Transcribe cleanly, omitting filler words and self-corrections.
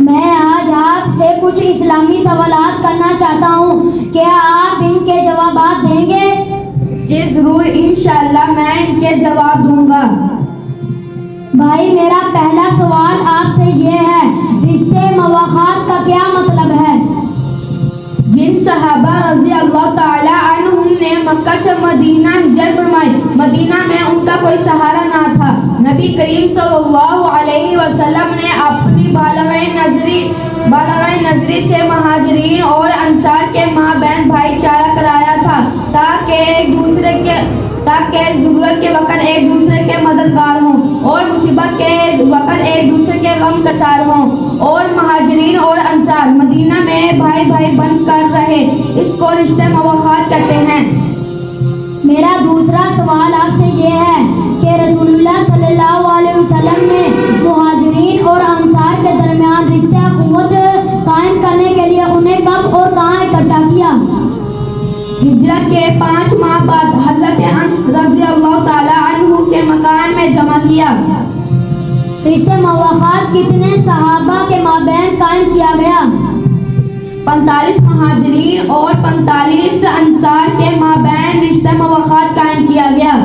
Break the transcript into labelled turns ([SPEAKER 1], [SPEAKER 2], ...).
[SPEAKER 1] میں آج آپ سے کچھ اسلامی سوالات کرنا چاہتا ہوں، کیا آپ ان کے جوابات دیں گے؟
[SPEAKER 2] جی ضرور، انشاءاللہ میں ان کے جواب دوں گا۔
[SPEAKER 1] بھائی میرا پہلا سوال آپ سے یہ ہے، رشتے مواخات کا کیا مطلب ہے؟
[SPEAKER 2] جن صحابہ رضی اللہ تعالی عنہم نے مکہ سے مدینہ ہجرت فرمائی، مدینہ میں ان کا کوئی سہارا نہ تھا، نبی کریم صلی اللہ علیہ وسلم نے اپنی بالغ نظری سے مہاجرین اور انصار کے مابین بھائی چارہ کرایا تھا تاکہ ضرورت کے وقت ایک دوسرے کے مددگار ہوں اور مصیبت کے وقت ایک دوسرے کے غم گسار ہوں، اور مہاجرین اور انصار مدینہ میں بھائی بھائی بن کر رہے، اس کو رشتے مواخات کہتے ہیں۔
[SPEAKER 1] میرا دوسرا سوال آپ سے یہ ہے کہ رسول اللہ صلی اللہ علیہ وسلم نے مہاجرین اور انصار کے درمیان رشتے اخوت قائم کرنے کے لیے انہیں کب اور کہاں اکٹھا کیا؟
[SPEAKER 2] ہجرت کے 5 ماہ بعد حضرت انس رضی اللہ تعالی عنہ کے مکان میں جمع کیا۔
[SPEAKER 1] رشتے مواخات کتنے صحابہ کے مابین قائم کیا گیا؟
[SPEAKER 2] 45 مہاجرین اور 45 انصار کے مابین رشتے مواخات قائم کیا گیا۔